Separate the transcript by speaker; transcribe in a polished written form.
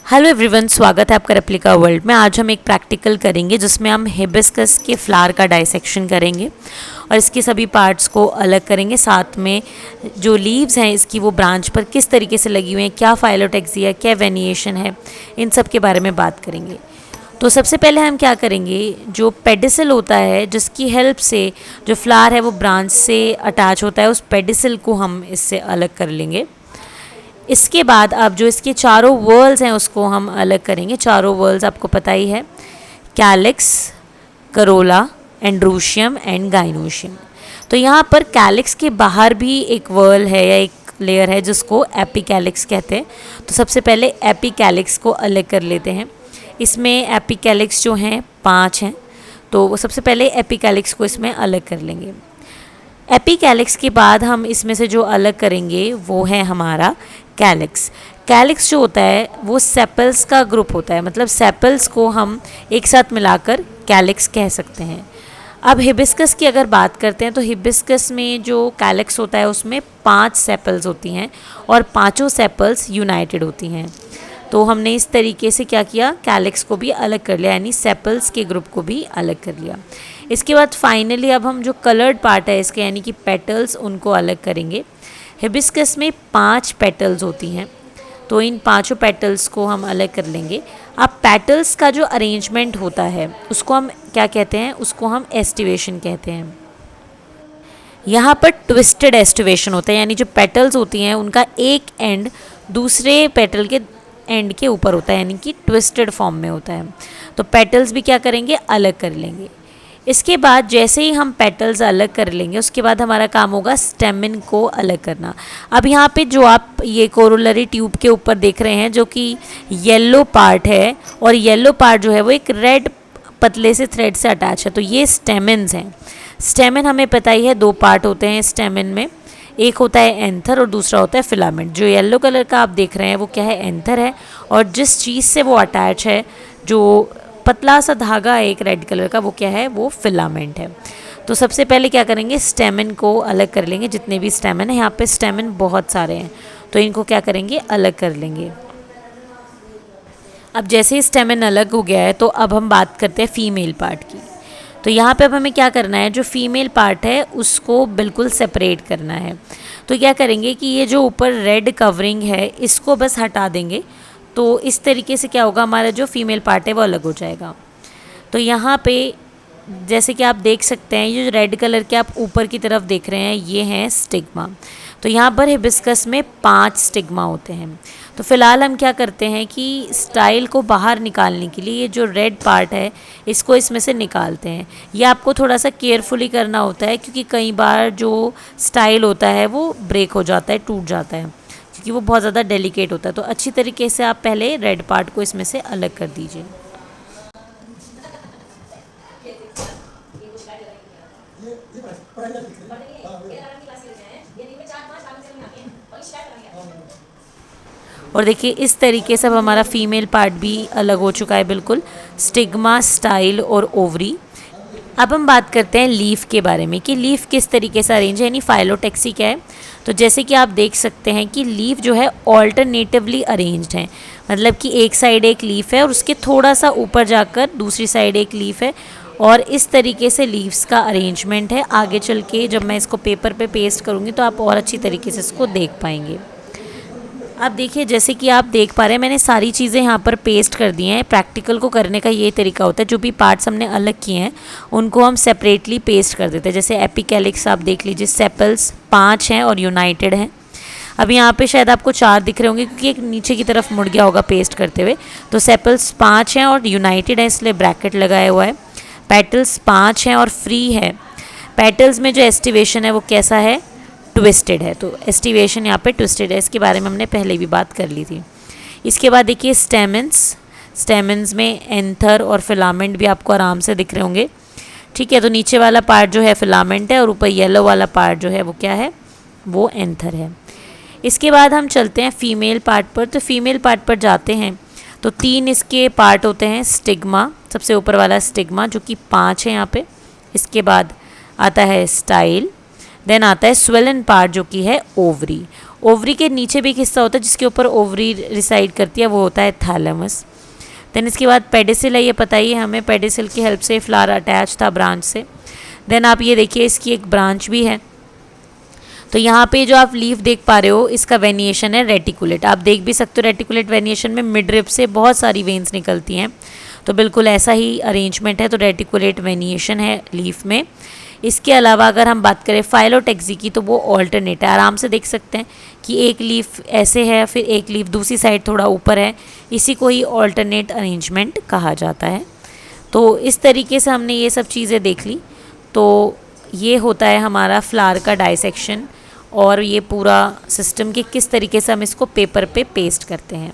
Speaker 1: Hello everyone, स्वागत है आपका रेप्लिका वर्ल्ड में। आज हम एक प्रैक्टिकल करेंगे जिसमें हम हिबिस्कस के फ्लावर का डाइसेक्शन करेंगे और इसके सभी पार्ट्स को अलग करेंगे। साथ में जो लीव्स हैं इसकी वो ब्रांच पर किस तरीके से लगी हुई हैं, क्या फाइलोटेक्सिया, क्या वेनिएशन है, इन सब के बारे में बात करेंगे। तो सबसे पहले हम क्या करेंगे, जो पेडिसल होता है जिसकी हेल्प से जो फ्लावर है वो ब्रांच से अटैच होता है, उस पेडिसल को हम इससे अलग कर लेंगे। इसके बाद अब जो इसके चारों वर्ल्स हैं उसको हम अलग करेंगे। चारों वर्ल्स आपको पता ही है, कैलिक्स, करोला, एंड्रूशियम एंड गाइनोशियम। तो यहाँ पर कैलिक्स के बाहर भी एक वर्ल है या एक लेयर है जिसको एपिकैलिक्स कहते हैं। तो सबसे पहले एपिकैलिक्स को अलग कर लेते हैं। इसमें एपिकैलिक्स जो हैं 5 हैं, तो वो सबसे पहले एपिकैलिक्स को इसमें अलग कर लेंगे। एपिकैलिक्स के बाद हम इसमें से जो अलग करेंगे वो है हमारा कैलिक्स। कैलिक्स जो होता है वो सेपल्स का ग्रुप होता है, मतलब सेपल्स को हम एक साथ मिलाकर कैलिक्स कह सकते हैं। अब हिबिस्कस की अगर बात करते हैं तो हिबिस्कस में जो कैलिक्स होता है उसमें 5 सेपल्स होती हैं और पांचों सेपल्स यूनाइटेड होती हैं। तो हमने इस तरीके से क्या किया, कैलिक्स को भी अलग कर लिया, यानी सेपल्स के ग्रुप को भी अलग कर लिया। इसके बाद फाइनली अब हम जो कलर्ड पार्ट है इसके, यानी कि पेटल्स, उनको अलग करेंगे। हिबिस्कस में 5 पेटल्स होती हैं, तो इन पांचों पेटल्स को हम अलग कर लेंगे। अब पेटल्स का जो अरेंजमेंट होता है उसको हम क्या कहते हैं, उसको हम एस्टिवेशन कहते हैं। यहाँ पर ट्विस्टेड एस्टिवेशन होता है, यानी जो पेटल्स होती हैं उनका एक एंड दूसरे पेटल के एंड के ऊपर होता है, यानी कि ट्विस्टेड फॉर्म में होता है। तो पेटल्स भी क्या करेंगे, अलग कर लेंगे। इसके बाद जैसे ही हम पेटल्स अलग कर लेंगे उसके बाद हमारा काम होगा स्टेमिन को अलग करना। अब यहाँ पे जो आप ये कोरोलरी ट्यूब के ऊपर देख रहे हैं जो कि येलो पार्ट है, और येलो पार्ट जो है वो एक रेड पतले से थ्रेड से अटैच है, तो ये स्टेमिन्स हैं। स्टेमिन हमें पता ही है 2 पार्ट होते हैं स्टेमिन में, एक होता है एंथर और दूसरा होता है फिलामेंट। जो येलो कलर का आप देख रहे हैं वो क्या है, एंथर है, और जिस चीज़ से वो अटैच है, जो पतला सा धागा है एक रेड कलर का, वो क्या है, वो फिलामेंट है। तो सबसे पहले क्या करेंगे, स्टेमिन को अलग कर लेंगे। जितने भी स्टेमिन है, यहाँ पे स्टेमिन बहुत सारे हैं, तो इनको क्या करेंगे, अलग कर लेंगे। अब जैसे ही स्टेमिन अलग हो गया है तो अब हम बात करते हैं फीमेल पार्ट की। तो यहाँ पे अब हमें क्या करना है, जो फीमेल पार्ट है उसको बिल्कुल सेपरेट करना है। तो क्या करेंगे कि ये जो ऊपर रेड कवरिंग है इसको बस हटा देंगे, तो इस तरीके से क्या होगा, हमारा जो फीमेल पार्ट है वो अलग हो जाएगा। तो यहाँ पे जैसे कि आप देख सकते हैं, ये जो रेड कलर के आप ऊपर की तरफ देख रहे हैं ये हैं स्टिग्मा। तो यहाँ पर हिबिस्कस में 5 स्टिग्मा होते हैं। तो फिलहाल हम क्या करते हैं कि स्टाइल को बाहर निकालने के लिए ये जो रेड पार्ट है इसको इसमें से निकालते हैं। ये आपको थोड़ा सा केयरफुली करना होता है क्योंकि कई बार जो स्टाइल होता है वो ब्रेक हो जाता है, टूट जाता है, क्योंकि वो बहुत ज़्यादा डेलिकेट होता है। तो अच्छी तरीके से आप पहले रेड पार्ट को इसमें से अलग कर दीजिए। और देखिए इस तरीके से अब हमारा फीमेल पार्ट भी अलग हो चुका है, बिल्कुल स्टिग्मा, स्टाइल और ओवरी। अब हम बात करते हैं लीफ के बारे में कि लीफ किस तरीके से अरेंज है, यानी फाइलोटेक्सी क्या है। तो जैसे कि आप देख सकते हैं कि लीफ जो है ऑल्टरनेटिवली अरेंज्ड है, मतलब कि एक साइड एक लीफ है और उसके थोड़ा सा ऊपर जाकर दूसरी साइड एक लीफ है, और इस तरीके से लीव्स का अरेंजमेंट है। आगे चल के जब मैं इसको पेपर पे पेस्ट करूँगी तो आप और अच्छी तरीके से इसको देख पाएंगे। अब देखिए जैसे कि आप देख पा रहे हैं मैंने सारी चीज़ें यहाँ पर पेस्ट कर दी हैं। प्रैक्टिकल को करने का ये तरीका होता है, जो भी पार्ट्स हमने अलग किए हैं उनको हम सेपरेटली पेस्ट कर देते हैं। जैसे एपिकैलिक्स आप देख लीजिए, सेपल्स 5 हैं और यूनाइटेड हैं। अब यहाँ पे शायद आपको 4 दिख रहे होंगे क्योंकि एक नीचे की तरफ मुड़ गया होगा पेस्ट करते हुए। तो सेपल्स 5 हैं और यूनाइटेड है, इसलिए ब्रैकेट लगाया हुआ है। पेटल्स 5 हैं और फ्री है। पेटल्स में जो एस्टिवेशन है वो कैसा है, ट्विस्टेड है। तो एस्टिवेशन यहाँ पे ट्विस्टेड है, इसके बारे में हमने पहले भी बात कर ली थी। इसके बाद देखिए स्टेमिन्स में एंथर और फिलामेंट भी आपको आराम से दिख रहे होंगे, ठीक है। तो नीचे वाला पार्ट जो है फिलामेंट है और ऊपर येलो वाला पार्ट जो है वो क्या है, वो एंथर है। इसके बाद हम चलते हैं फीमेल पार्ट पर। तो फीमेल पार्ट पर जाते हैं तो 3 इसके पार्ट होते हैं। स्टिग्मा, सबसे ऊपर वाला स्टिग्मा जो कि 5 है यहाँ पे। इसके बाद आता है स्टाइल, देन आता है स्वेलन पार्ट जो कि है ओवरी। ओवरी के नीचे भी एक हिस्सा होता है जिसके ऊपर ओवरी रिसाइड करती है, वो होता है थैलेमस। देन इसके बाद पेडिसिल है, ये पता ही है हमें, पेडिसिल की हेल्प से फ्लावर अटैच था ब्रांच से। देन आप ये देखिए इसकी एक ब्रांच भी है। तो यहाँ पे जो आप लीफ देख पा रहे हो इसका वेनिएशन है रेटिकुलेट। आप देख भी सकते हो रेटिकुलेट वेनिएशन में मिड रिब से बहुत सारी वेन्स निकलती हैं, तो बिल्कुल ऐसा ही अरेंजमेंट है। तो रेटिकुलेट वेनिएशन है लीफ में। इसके अलावा अगर हम बात करें फाइलोटेक्सी की, तो वो ऑल्टरनेट है। आराम से देख सकते हैं कि एक लीफ ऐसे है, फिर एक लीफ दूसरी साइड थोड़ा ऊपर है, इसी को ही ऑल्टरनेट अरेंजमेंट कहा जाता है। तो इस तरीके से हमने ये सब चीज़ें देख ली। तो ये होता है हमारा फ्लावर का डाइसेक्शन और ये पूरा सिस्टम कि किस तरीके से हम इसको पेपर पे पेस्ट करते हैं।